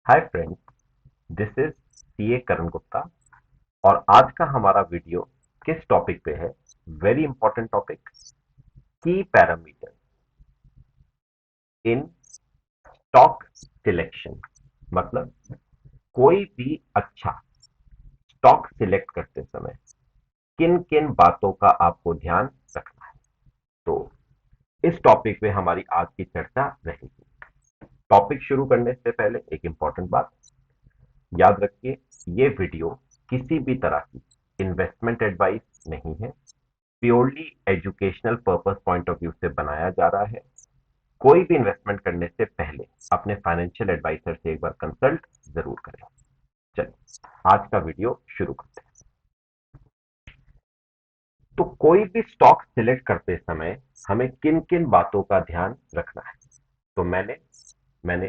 Hi friends, this is CA Karan Gupta. और आज का हमारा वीडियो किस टॉपिक पे है? Very important topic, key parameter in stock selection. मतलब कोई भी अच्छा स्टॉक सिलेक्ट करते समय किन किन बातों का आपको ध्यान रखना है। तो इस टॉपिक पे हमारी आज की चर्चा रहेगी। टॉपिक शुरू करने से पहले एक इंपॉर्टेंट बात याद रखिए, ये वीडियो किसी भी तरह की इन्वेस्टमेंट एडवाइस नहीं है, purely educational purpose point of view से बनाया जा रहा है। कोई भी इन्वेस्टमेंट करने से पहले अपने फाइनेंशियल एडवाइजर से एक बार कंसल्ट जरूर करें। चलिए आज का वीडियो शुरू करते हैं। तो कोई भी स्टॉक सिलेक्ट करते समय हमें किन किन बातों का ध्यान रखना है? तो मैंने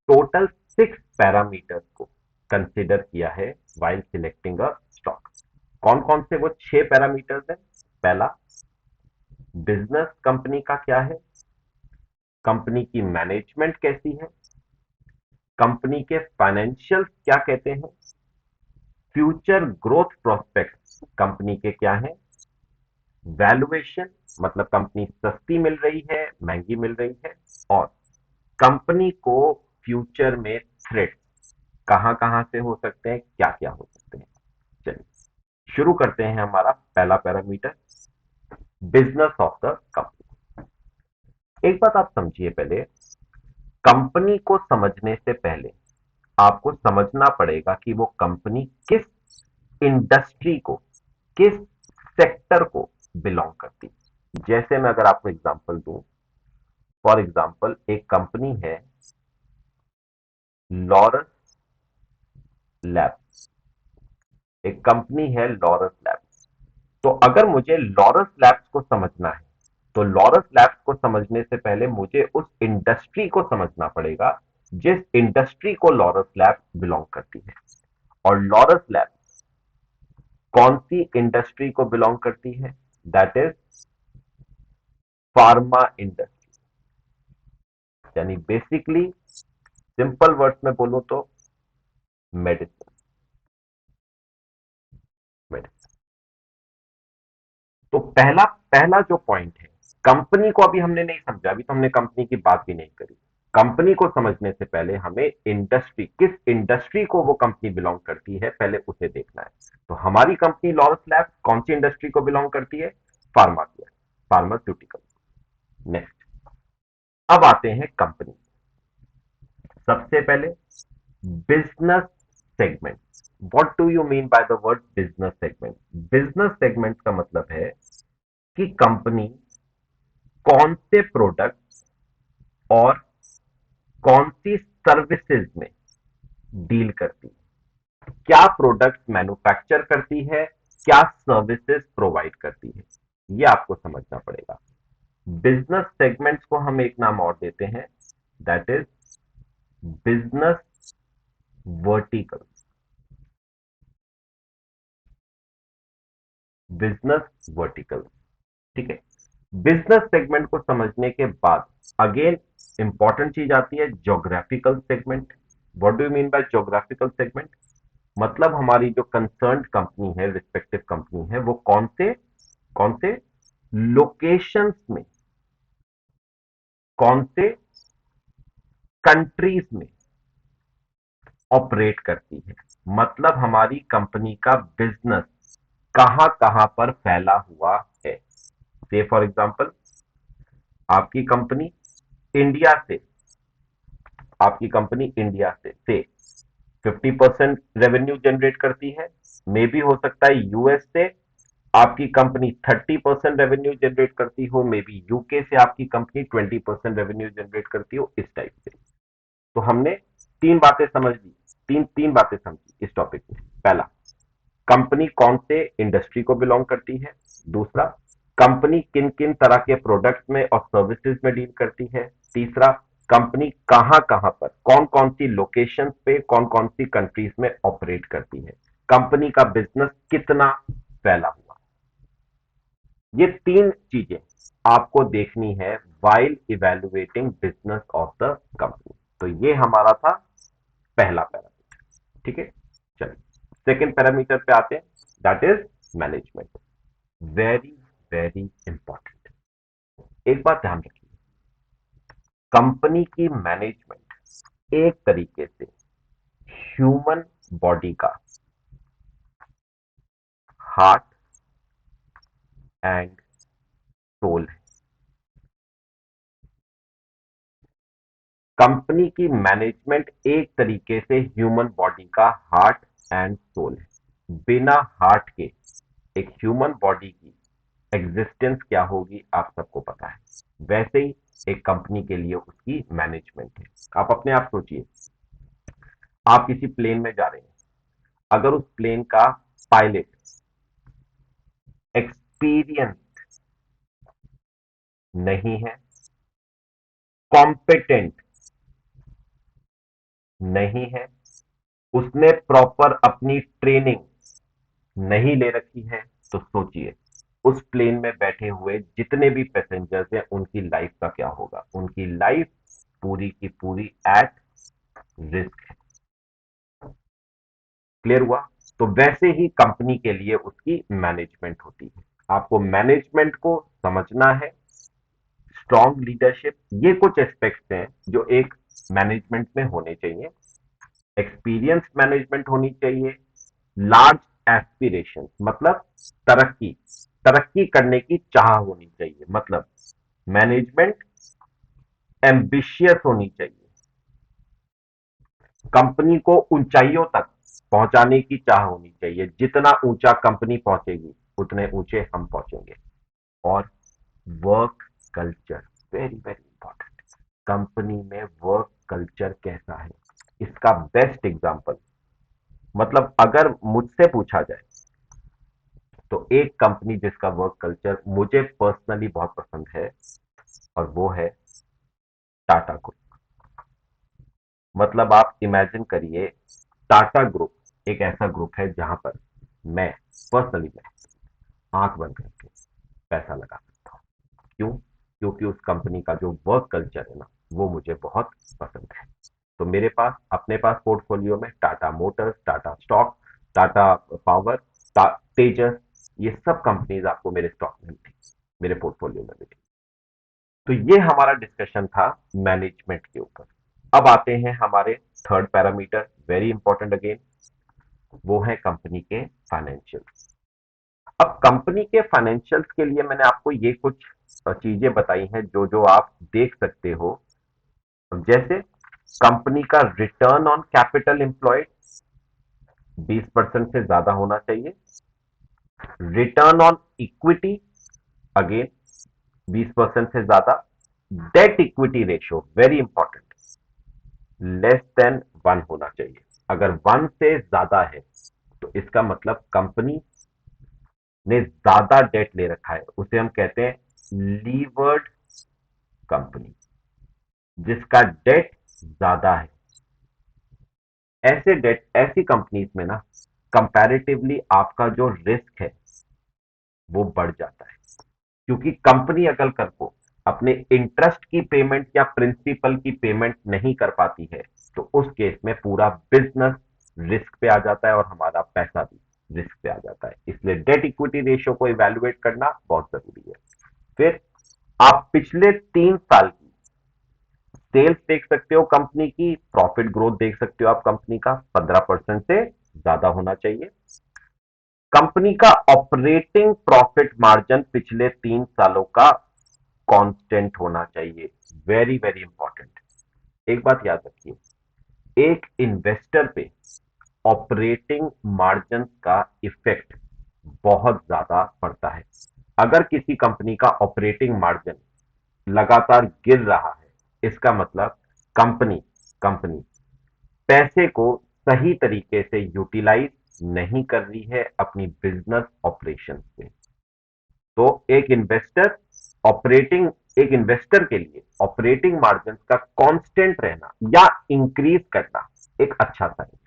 टोटल 6 पैरामीटर्स को कंसिडर किया है वाइल सिलेक्टिंग अ स्टॉक। कौन कौन से वो 6 पैरामीटर्स हैं? पहला, बिजनेस कंपनी का क्या है, कंपनी की मैनेजमेंट कैसी है, कंपनी के फाइनेंशियल क्या कहते हैं, फ्यूचर ग्रोथ प्रोस्पेक्ट्स कंपनी के क्या हैं, वैल्यूएशन मतलब कंपनी सस्ती मिल रही है, महंगी मिल रही है, और कंपनी को फ्यूचर में थ्रेट कहां कहां से हो सकते हैं, क्या क्या हो सकते हैं। चलिए शुरू करते हैं। हमारा पहला parameter, business of the company. एक बात आप समझिए, पहले कंपनी को समझने से पहले आपको समझना पड़ेगा कि वो कंपनी किस इंडस्ट्री को, किस सेक्टर को बिलोंग करती है। जैसे मैं अगर आपको एग्जांपल दूं, फॉर एग्जांपल एक कंपनी है लॉरस लैब्स। एक कंपनी है लॉरस लैब्स। तो अगर मुझे लॉरस लैब्स को समझना है, तो लॉरस लैब्स को समझने से पहले मुझे उस इंडस्ट्री को समझना पड़ेगा जिस इंडस्ट्री को लॉरस लैब्स बिलोंग करती है। और लॉरस लैब्स कौन सी इंडस्ट्री को बिलोंग करती है? That is pharma industry. यानी बेसिकली सिंपल वर्ड्स में बोलूं तो मेडिसिन। मेडिसिन। तो पहला पहला जो पॉइंट है, कंपनी को अभी हमने नहीं समझा, अभी तो हमने कंपनी की बात भी नहीं करी। कंपनी को समझने से पहले हमें इंडस्ट्री, किस इंडस्ट्री को वो कंपनी बिलोंग करती है, पहले उसे देखना है। तो हमारी कंपनी लॉरस लैब्स कौन सी इंडस्ट्री को बिलोंग करती है? Pharma care, pharmaceutical. नेक्स्ट, अब आते हैं कंपनी। सबसे पहले business segment. What do you mean by the word business segment? Business segment का मतलब है कि कंपनी कौन से प्रोडक्ट और कौन सी सर्विसेज में डील करती है, क्या प्रोडक्ट मैन्युफैक्चर करती है, क्या सर्विसेज प्रोवाइड करती है, ये आपको समझना पड़ेगा। बिजनेस सेगमेंट्स को हम एक नाम और देते हैं, that is business vertical. Business vertical, ठीक है। बिजनेस सेगमेंट को समझने के बाद अगेन इंपॉर्टेंट चीज आती है, geographical segment. What do you mean bye geographical segment? मतलब हमारी जो कंसर्न कंपनी है, रिस्पेक्टिव कंपनी है, वो कौन से लोकेशंस में, कौन से कंट्रीज में ऑपरेट करती है। मतलब हमारी कंपनी का बिजनेस कहां कहां पर फैला हुआ है। से फॉर एग्जांपल, आपकी कंपनी इंडिया से आपकी कंपनी इंडिया से 50% रेवेन्यू जनरेट करती है। मे भी हो सकता है यूएस से आपकी कंपनी 30% रेवेन्यू जनरेट करती हो, मे बी यूके से आपकी कंपनी 20% रेवेन्यू जनरेट करती हो, इस टाइप से। तो हमने तीन बातें समझ ली, तीन तीन बातें समझी इस टॉपिक में। पहला, कंपनी कौन से इंडस्ट्री को बिलोंग करती है। दूसरा, कंपनी किन किन तरह के प्रोडक्ट्स में और सर्विसेज में डील करती है। तीसरा, कंपनी कहां कहां पर, कौन कौन सी लोकेशंस पे, कौन कौन सी कंट्रीज में ऑपरेट करती है, कंपनी का बिजनेस कितना फैला हुआ। ये तीन चीजें आपको देखनी है while evaluating business of the company. तो ये हमारा था पहला पैरामीटर। ठीक है, चलिए सेकेंड पैरामीटर पे आते हैं, that is management. Very very important. एक बात ध्यान रखिए, कंपनी की मैनेजमेंट एक तरीके से ह्यूमन बॉडी का हार्ट एंड सोल है। कंपनी की मैनेजमेंट एक तरीके से ह्यूमन बॉडी का हार्ट एंड सोल है। बिना हार्ट के एक ह्यूमन बॉडी की एग्जिस्टेंस क्या होगी आप सबको पता है। वैसे ही एक कंपनी के लिए उसकी मैनेजमेंट है। आप अपने आप सोचिए, आप किसी प्लेन में जा रहे हैं, अगर उस प्लेन का पायलट एक्सपीरियंस नहीं है, कॉम्पिटेंट नहीं है, उसने प्रॉपर अपनी ट्रेनिंग नहीं ले रखी है, तो सोचिए उस प्लेन में बैठे हुए जितने भी पैसेंजर्स हैं उनकी लाइफ का क्या होगा। उनकी लाइफ पूरी की पूरी एट रिस्क है। क्लियर हुआ? तो वैसे ही कंपनी के लिए उसकी मैनेजमेंट होती है। आपको मैनेजमेंट को समझना है। स्ट्रॉन्ग लीडरशिप, ये कुछ एस्पेक्ट्स हैं जो एक मैनेजमेंट में होने चाहिए। एक्सपीरियंस मैनेजमेंट होनी चाहिए। लार्ज एस्पिरेशन मतलब तरक्की तरक्की करने की चाह होनी चाहिए, मतलब मैनेजमेंट एम्बिशियस होनी चाहिए। कंपनी को ऊंचाइयों तक पहुंचाने की चाह होनी चाहिए। जितना ऊंचा कंपनी पहुंचेगी उतने ऊंचे हम पहुंचेंगे। और work culture, very very important. Company में वर्क कल्चर कैसा है, इसका बेस्ट एग्जांपल, मतलब अगर मुझसे पूछा जाए तो एक कंपनी जिसका वर्क कल्चर मुझे पर्सनली बहुत पसंद है और वो है टाटा ग्रुप। मतलब आप इमेजिन करिए, टाटा ग्रुप एक ऐसा ग्रुप है जहां पर मैं पर्सनली मैं आंख बंद करके पैसा लगा सकता हूं। क्यों? क्योंकि उस कंपनी का जो वर्क कल्चर है ना, वो मुझे बहुत पसंद है। तो मेरे पास अपने पास पोर्टफोलियो में Tata Motors, Tata stock, Tata power, Tejas, ये सब कंपनीज आपको मेरे स्टॉक में मिलेगी, मेरे पोर्टफोलियो में मिलेगी। तो ये हमारा डिस्कशन था मैनेजमेंट के ऊपर। अब आते हैं हमारे third parameter, very important again, वो है कंपनी के फाइनेंशियल्स। अब कंपनी के फाइनेंशियल्स के लिए मैंने आपको ये कुछ चीजें बताई हैं जो जो आप देख सकते हो। जैसे कंपनी का रिटर्न ऑन कैपिटल एम्प्लॉयड 20% से ज्यादा होना चाहिए। रिटर्न ऑन इक्विटी अगेन 20% से ज्यादा। Debt equity ratio very important, less than 1 होना चाहिए। अगर 1 से ज्यादा है तो इसका मतलब कंपनी ने ज्यादा डेट ले रखा है, उसे हम कहते हैं लीवर्ड कंपनी, जिसका डेट ज्यादा है। ऐसे डेट, ऐसी कंपनीज में ना कंपैरेटिवली आपका जो रिस्क है वो बढ़ जाता है। क्योंकि कंपनी अगर कल को अपने इंटरेस्ट की पेमेंट या प्रिंसिपल की पेमेंट नहीं कर पाती है तो उस केस में पूरा बिजनेस रिस्क पे आ जाता है और हमारा पैसा भी रिस्क पे आ जाता है। इसलिए डेट इक्विटी रेशियो को इवैल्यूएट करना बहुत जरूरी है। फिर आप पिछले 3 साल की सेल्स देख सकते हो, कंपनी की प्रॉफिट ग्रोथ देख सकते हो, आप कंपनी का 15% से ज्यादा होना चाहिए। कंपनी का ऑपरेटिंग प्रॉफिट मार्जिन पिछले 3 सालों का कांस्टेंट होना चाहिए, वेरी वेरी इंपॉर्टेंट। एक बात याद रखिए, एक इन्वेस्टर पे ऑपरेटिंग मार्जिन का इफेक्ट बहुत ज्यादा पड़ता है। अगर किसी कंपनी का ऑपरेटिंग मार्जिन लगातार गिर रहा है, इसका मतलब कंपनी कंपनी पैसे को सही तरीके से यूटिलाइज नहीं कर रही है अपनी बिजनेस ऑपरेशन में। तो एक इन्वेस्टर के लिए ऑपरेटिंग मार्जिन का कांस्टेंट रहना या इंक्रीज करना एक अच्छा साइन,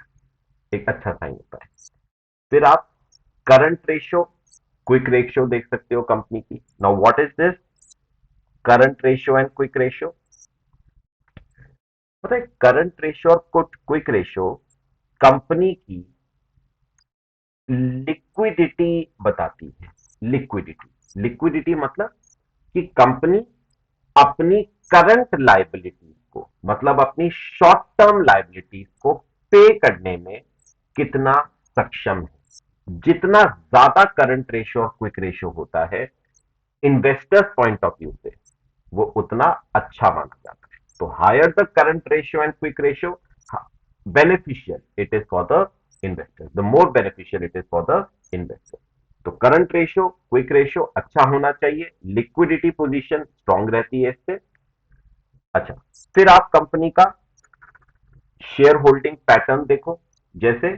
एक अच्छा साइन होता है। फिर आप करंट रेशियो, क्विक रेशियो देख सकते हो कंपनी की। Now what is this current ratio and quick ratio? पता है करंट रेशियो और क्विक रेशियो कंपनी की लिक्विडिटी बताती है। लिक्विडिटी लिक्विडिटी मतलब कि कंपनी अपनी करंट लाइबिलिटीज को, मतलब अपनी शॉर्ट टर्म लाइबिलिटीज को पे करने में कितना सक्षम है। जितना ज्यादा करंट रेशियो और क्विक रेशियो होता है इन्वेस्टर्स पॉइंट ऑफ व्यू से, वो उतना अच्छा माना जाता है। तो higher the current ratio and quick ratio, beneficial it is for the investor, the more beneficial it is for the investor. तो करंट रेशियो क्विक रेशियो अच्छा होना चाहिए, लिक्विडिटी पोजीशन स्ट्रांग रहती है इससे। अच्छा, फिर आप कंपनी का शेयर होल्डिंग पैटर्न देखो। जैसे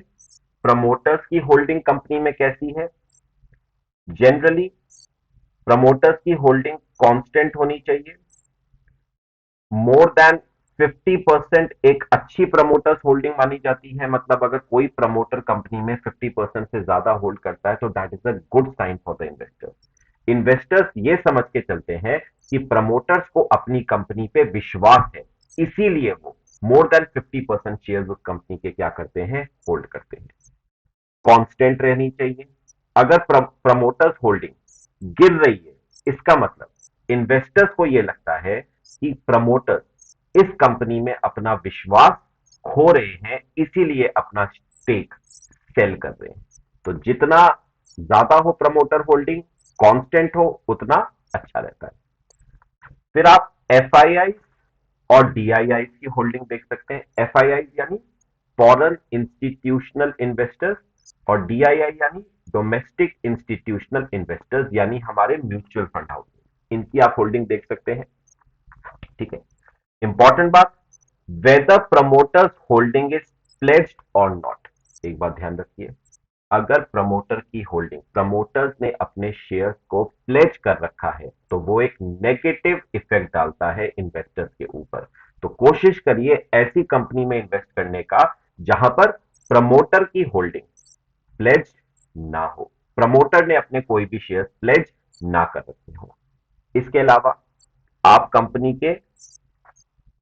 प्रमोटर्स की होल्डिंग कंपनी में कैसी है। जनरली प्रमोटर्स की होल्डिंग कांस्टेंट होनी चाहिए। मोर देन 50% एक अच्छी प्रमोटर्स होल्डिंग मानी जाती है। मतलब अगर कोई प्रमोटर कंपनी में 50% से ज्यादा होल्ड करता है तो that is a good sign for the investors. Investors ये समझ के चलते हैं कि प्रमोटर्स को अपनी कंपनी पे विश्वास है, इसीलिए वो मोर देन 50% शेयर उस कंपनी के क्या करते हैं, होल्ड करते हैं। कांस्टेंट रहनी चाहिए। अगर प्रमोटर्स होल्डिंग गिर रही है, इसका मतलब इन्वेस्टर्स को यह लगता है कि प्रमोटर्स इस कंपनी में अपना विश्वास खो रहे हैं, इसीलिए अपना स्टेक सेल कर रहे हैं। तो जितना ज्यादा हो प्रमोटर होल्डिंग, कांस्टेंट हो, उतना अच्छा रहता है। फिर आप एफआईआई और डीआईआई की होल्डिंग देख सकते हैं। एफआईआई यानी फॉरेन इंस्टीट्यूशनल इन्वेस्टर्स और डीआईआई यानी डोमेस्टिक इंस्टीट्यूशनल इन्वेस्टर्स, यानी हमारे म्यूचुअल फंड हाउस, इनकी आप होल्डिंग देख सकते हैं। ठीक है, इंपॉर्टेंट बात, whether promoters holding is pledged और नॉट। एक बात ध्यान रखिए, अगर प्रमोटर की होल्डिंग, प्रमोटर्स ने अपने शेयर्स को प्लेज कर रखा है तो वो एक नेगेटिव इफेक्ट डालता है इन्वेस्टर्स के ऊपर। तो कोशिश करिए ऐसी कंपनी में इन्वेस्ट करने का जहां पर प्रमोटर की होल्डिंग प्लेज ना हो, प्रमोटर ने अपने कोई भी शेयर प्लेज ना कर रखे हो। इसके अलावा आप कंपनी के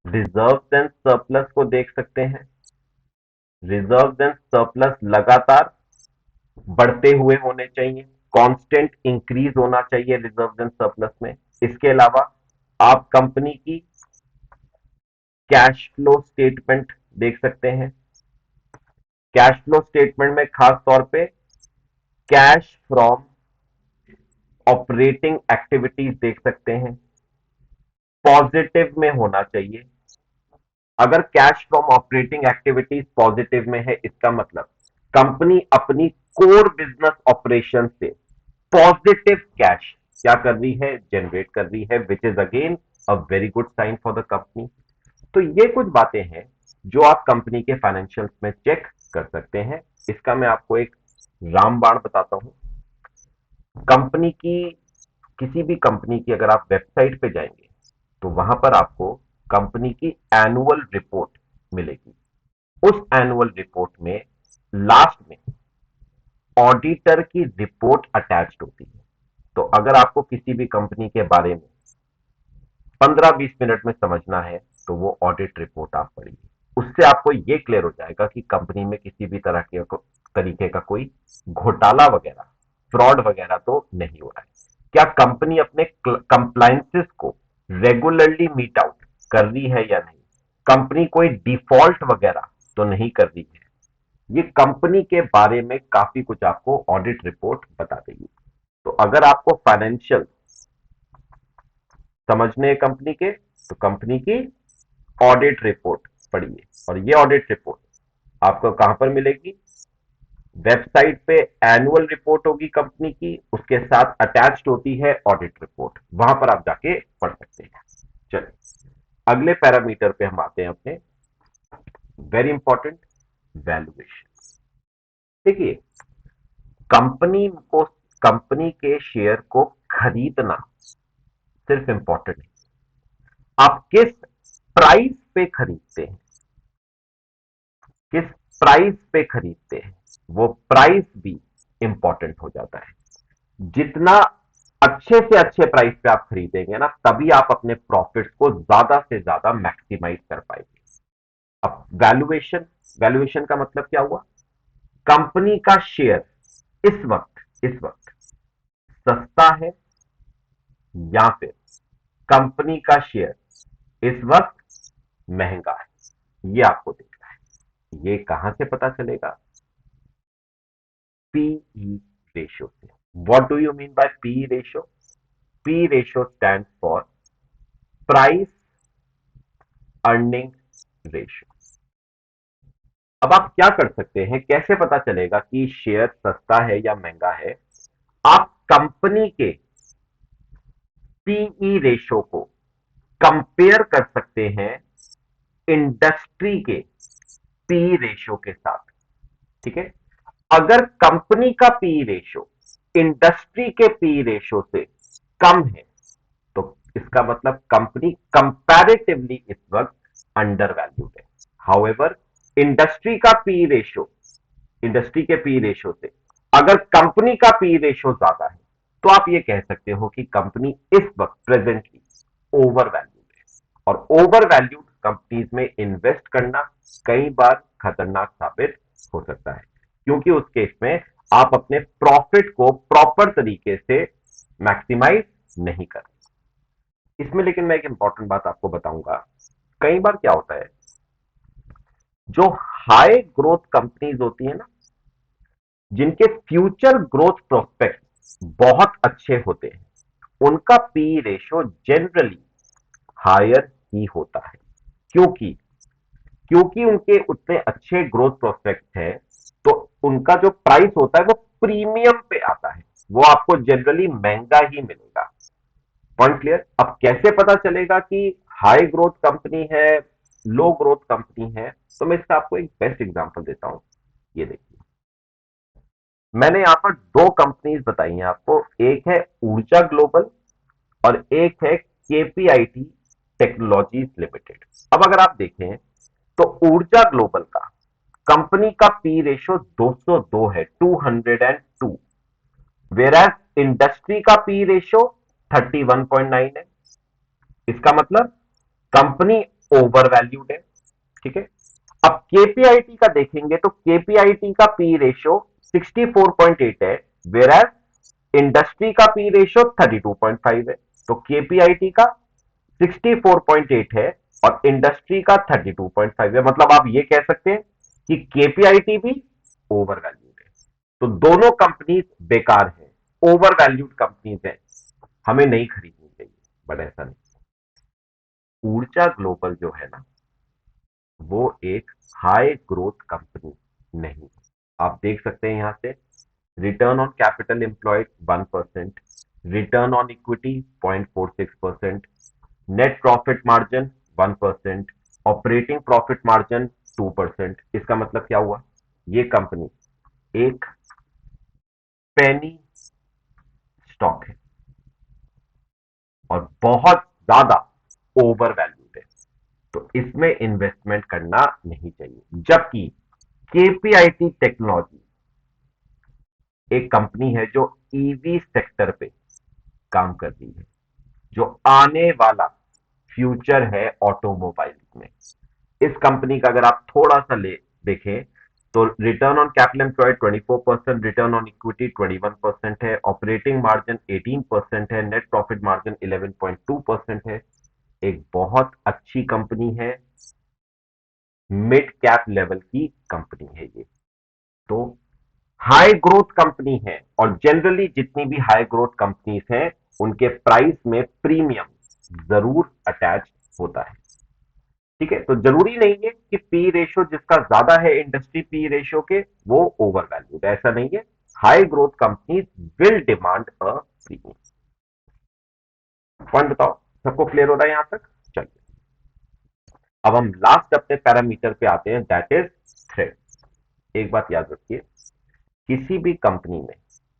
रिजर्व एंड सरप्लस को देख सकते हैं। रिजर्व एंड सरप्लस लगातार बढ़ते हुए होने चाहिए, कांस्टेंट इंक्रीज होना चाहिए रिजर्व एंड सरप्लस में। इसके अलावा आप कंपनी की कैश फ्लो स्टेटमेंट देख सकते हैं। कैश फ्लो स्टेटमेंट में खास तौर पे कैश फ्रॉम ऑपरेटिंग एक्टिविटीज देख सकते हैं, पॉजिटिव में होना चाहिए। अगर cash from operating activities positive में है, इसका मतलब कंपनी अपनी कोर बिजनेस ऑपरेशन से पॉजिटिव कैश क्या कर रही है, जनरेट कर रही है, which is again a very good sign for the company. तो ये कुछ बातें हैं जो आप कंपनी के फाइनेंशियल्स में चेक कर सकते हैं। इसका मैं आपको एक रामबाण बताता हूं। कंपनी की, किसी भी कंपनी की अगर आप वेबसाइट पे जाएंगे तो वहां पर आपको कंपनी की एनुअल रिपोर्ट मिलेगी। उस एनुअल रिपोर्ट में लास्ट में ऑडिटर की रिपोर्ट अटैच्ड होती है। तो अगर आपको किसी भी कंपनी के बारे में 15-20 मिनट में समझना है तो वो ऑडिट रिपोर्ट आप पढ़िए। उससे आपको ये क्लियर हो जाएगा कि कंपनी में किसी भी तरह के तरीके का कोई घोटाला वगैरह, फ्रॉड वगैरह तो नहीं हो रहा है। क्या कंपनी अपने कंप्लायंसेस को रेगुलरली मीट आउट कर रही है या नहीं, कंपनी कोई डिफॉल्ट वगैरह तो नहीं कर रही है। ये कंपनी के बारे में काफी कुछ आपको ऑडिट रिपोर्ट बता देगी। तो अगर आपको फाइनेंशियल समझने कंपनी के, तो कंपनी की ऑडिट रिपोर्ट पढ़िए। और ये ऑडिट रिपोर्ट आपको कहां पर मिलेगी, वेबसाइट पे एनुअल रिपोर्ट होगी कंपनी की, उसके साथ अटैच्ड होती है ऑडिट रिपोर्ट, वहां पर आप जाके पढ़ सकते हैं। चलिए अगले पैरामीटर पे हम आते हैं अपने, वेरी इंपॉर्टेंट, वैल्यूएशन। देखिए कंपनी को, कंपनी के शेयर को खरीदना सिर्फ इंपॉर्टेंट है, आप किस प्राइस पे खरीदते हैं, किस प्राइस पे खरीदते हैं, वो प्राइस भी इंपॉर्टेंट हो जाता है। जितना अच्छे से अच्छे प्राइस पे आप खरीदेंगे ना, तभी आप अपने प्रॉफिट्स को ज्यादा से ज्यादा मैक्सिमाइज कर पाएंगे। अब वैल्यूएशन, वैल्यूएशन का मतलब क्या हुआ? कंपनी का शेयर इस वक्त सस्ता है या फिर कंपनी का शेयर इस वक्त महंगा है, ये आपको देखना है। ये कहां से पता चलेगा? पीई रेशियो से। What do you mean by PE ratio? P ratio stand for price earning ratio. अब आप क्या कर सकते हैं, कैसे पता चलेगा कि शेयर सस्ता है या महंगा है? आप कंपनी के पीई रेशियो को कंपेयर कर सकते हैं इंडस्ट्री के पी रेशियो के साथ। ठीक है, अगर कंपनी का पी रेशियो इंडस्ट्री के पी रेशियो से कम है तो इसका मतलब कंपनी कंपैरेटिवली इस वक्त अंडर वैल्यूड है। हाउएवर, इंडस्ट्री का पी रेशियो इंडस्ट्री के पी रेशियो से अगर कंपनी का पी रेशियो ज्यादा है तो आप ये कह सकते हो कि कंपनी इस वक्त प्रेजेंटली ओवर वैल्यूड है। और ओवर वैल्यूड कंपनीज में इन्वेस्ट करना कई बार खतरनाक साबित हो सकता है, क्योंकि उस केस में आप अपने प्रॉफिट को प्रॉपर तरीके से मैक्सिमाइज नहीं कर रहे। इसमें लेकिन मैं एक इंपॉर्टेंट बात आपको बताऊंगा। कई बार क्या होता है, जो हाई ग्रोथ कंपनीज होती है ना, जिनके फ्यूचर ग्रोथ प्रोस्पेक्ट बहुत अच्छे होते हैं, उनका पी रेशियो जनरली हायर ही होता है। क्योंकि क्योंकि उनके उतने अच्छे ग्रोथ प्रोस्पेक्ट हैं, तो उनका जो प्राइस होता है वो प्रीमियम पे आता है, वो आपको जनरली महंगा ही मिलेगा। Point clear? अब कैसे पता चलेगा कि हाई ग्रोथ कंपनी है, लो ग्रोथ कंपनी है? तो मैं इसका आपको एक बेस्ट एग्जांपल देता हूं। ये देखिए, मैंने यहां पर दो कंपनीज बताई हैं आपको, एक है ऊर्जा ग्लोबल और एक है केपीआईटी टेक्नोलॉजीज लिमिटेड। अब अगर आप देखें तो ऊर्जा ग्लोबल का कंपनी का पी रेशियो 202 है, 202, वेर एज इंडस्ट्री का पी रेशियो 31.9 है। इसका मतलब कंपनी ओवर वैल्यूड है। ठीक है, अब केपीआईटी का देखेंगे तो केपीआईटी का पी रेशियो 64.8 है, वेर एज इंडस्ट्री का पी रेशियो 32.5 है। तो केपीआईटी का 64.8 है और इंडस्ट्री का 32.5 है, मतलब आप ये कह सकते हैं कि केपीआईटी भी ओवर वैल्यूड है। तो दोनों कंपनीज बेकार है, ओवर वैल्यूड कंपनीज है, हमें नहीं खरीदनी चाहिए। बट ऐसा नहीं, ऊर्जा ग्लोबल जो है ना, वो एक हाई ग्रोथ कंपनी नहीं। आप देख सकते हैं यहां से return on capital employed 1%, return on equity 0.46%, net profit margin 1%, operating profit margin 2%। इसका मतलब क्या हुआ? ये कंपनी एक पेनी स्टॉक है और बहुत ज्यादा ओवर वैल्यूड है, तो इसमें इन्वेस्टमेंट करना नहीं चाहिए। जबकि केपीआईटी टेक्नोलॉजी एक कंपनी है जो ईवी सेक्टर पे काम कर रही है, जो आने वाला फ्यूचर है ऑटोमोबाइल में। इस कंपनी का अगर आप थोड़ा सा ले देखें तो return on capital employed 24%, return on equity 21% है, ऑपरेटिंग मार्जिन 18% है, नेट प्रॉफिट मार्जिन 11.2% है। एक बहुत अच्छी कंपनी है, मिड कैप लेवल की कंपनी है ये। तो हाई ग्रोथ कंपनी है, और जनरली जितनी भी हाई ग्रोथ कंपनीज हैं उनके प्राइस में प्रीमियम जरूर अटैच होता है। ठीक है, तो जरूरी नहीं है कि पी रेशियो जिसका ज्यादा है इंडस्ट्री पी रेशियो के, वो ओवर वैल्यूड, ऐसा नहीं है। High growth companies will demand a premium. Point बताओ, सबको क्लियर हो रहा है यहां तक? चलिए, अब हम लास्ट अपने पैरामीटर पे आते हैं, दैट इज थ्रेड। एक बात याद रखिए, किसी भी कंपनी में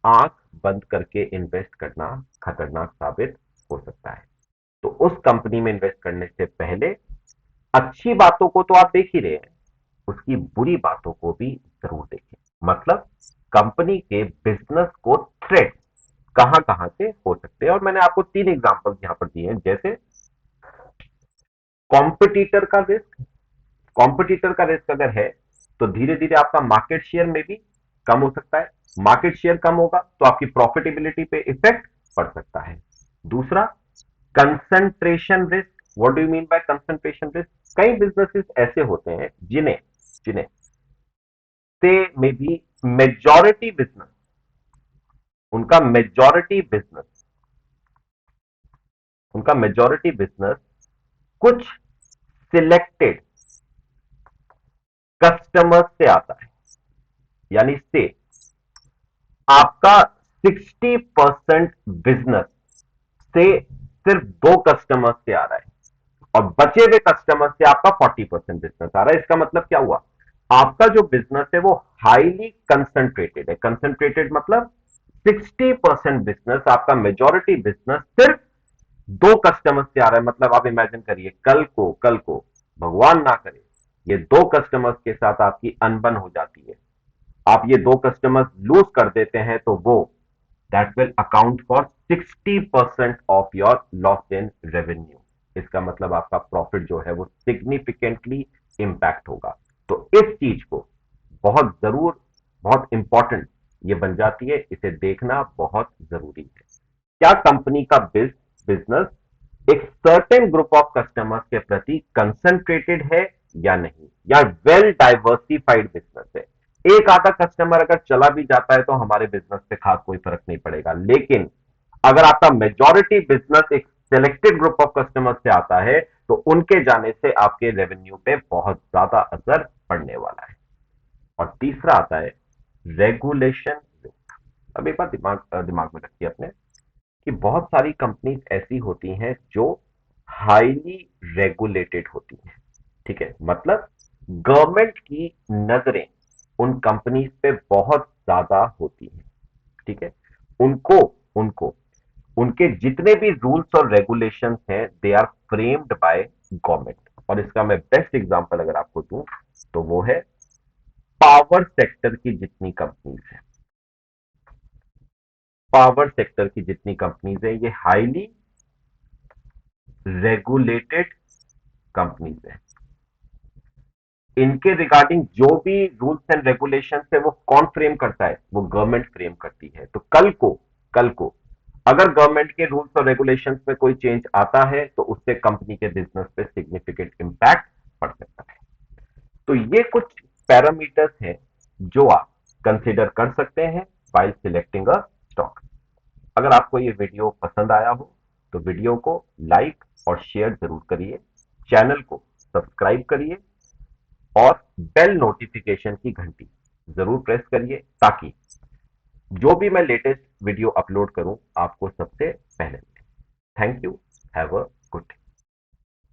आंख बंद करके इन्वेस्ट करना खतरनाक साबित हो सकता है। तो उस कंपनी में इन्वेस्ट करने से पहले अच्छी बातों को तो आप देख ही रहे हैं, उसकी बुरी बातों को भी जरूर देखें। मतलब कंपनी के बिजनेस को थ्रेट कहां कहां से हो सकते हैं, और मैंने आपको तीन एग्जांपल्स यहां पर दिए हैं। जैसे कॉम्पिटिटर का रिस्क, कॉम्पिटिटर का रिस्क अगर है तो धीरे धीरे आपका मार्केट शेयर में भी कम हो सकता है। मार्केट शेयर कम होगा तो आपकी प्रॉफिटेबिलिटी पे इफेक्ट पड़ सकता है। दूसरा, concentration risk. What do you mean bye concentration risk? कई बिजनेसेस ऐसे होते हैं जिन्हें जिन्हें से मे बी मेजॉरिटी बिजनेस, उनका मेजॉरिटी बिजनेस उनका मेजॉरिटी बिजनेस कुछ सिलेक्टेड कस्टमर्स से आता है। यानी से आपका 60% बिजनेस से सिर्फ दो कस्टमर्स से आ रहा है और बचे हुए कस्टमर से आपका 40% बिजनेस आ रहा है। इसका मतलब क्या हुआ? आपका जो बिजनेस है वो हाईली कंसंट्रेटेड है। कंसंट्रेटेड मतलब 60% बिजनेस, आपका मेजॉरिटी बिजनेस सिर्फ दो कस्टमर से आ रहा है। मतलब आप इमेजिन करिए, कल को भगवान ना करे ये दो कस्टमर्स के साथ आपकी अनबन हो जाती है, आप ये दो कस्टमर्स लूज कर देते हैं, तो वो that will account for 60% of your loss in revenue. इसका मतलब आपका प्रॉफिट जो है वो सिग्निफिकेंटली इंपैक्ट होगा। तो इस चीज को बहुत इंपॉर्टेंट ये बन जाती है, इसे देखना बहुत जरूरी है। क्या कंपनी का बिजनेस एक सर्टेन ग्रुप ऑफ कस्टमर्स के प्रति कंसंट्रेटेड है या नहीं, या वेल डाइवर्सिफाइड बिजनेस है? एक आधा कस्टमर अगर चला भी जाता है तो हमारे बिजनेस पे खास कोई फर्क नहीं पड़ेगा, लेकिन अगर आपका मेजॉरिटी बिजनेस एक सिलेक्टेड ग्रुप ऑफ कस्टमर से आता है तो उनके जाने से आपके रेवेन्यू पे बहुत ज्यादा असर पड़ने वाला है। और तीसरा आता है रेगुलेशन रिस्क। अब एक बात दिमाग दिमाग में रखिए अपने, कि बहुत सारी कंपनीज ऐसी होती हैं जो हाईली रेगुलेटेड होती हैं। ठीक है, मतलब गवर्नमेंट की नजरें उन कंपनीज पे बहुत ज्यादा होती हैं। ठीक है, उनको उनको उनके जितने भी रूल्स और रेगुलेशंस हैं they are framed by government. और इसका मैं बेस्ट एग्जांपल अगर आपको दूं तो वो है पावर सेक्टर की जितनी कंपनीज हैं। पावर सेक्टर की जितनी कंपनीज हैं ये हाईली रेगुलेटेड कंपनीज हैं। इनके रिगार्डिंग जो भी रूल्स एंड रेगुलेशंस है वो कौन फ्रेम करता है? वो गवर्नमेंट फ्रेम करती है। तो कल को अगर गवर्नमेंट के रूल्स और रेगुलेशंस में कोई चेंज आता है तो उससे कंपनी के बिजनेस पे सिग्निफिकेंट इंपैक्ट पड़ सकता है। तो ये कुछ पैरामीटर्स हैं जो आप कंसीडर कर सकते हैं व्हाइल सिलेक्टिंग अ स्टॉक। अगर आपको ये वीडियो पसंद आया हो तो वीडियो को लाइक और शेयर जरूर करिए, चैनल को सब्सक्राइब करिए और बेल नोटिफिकेशन की घंटी जरूर प्रेस करिए ताकि जो भी मैं लेटेस्ट वीडियो अपलोड करूं आपको सबसे पहले मिले। Thank you. Have a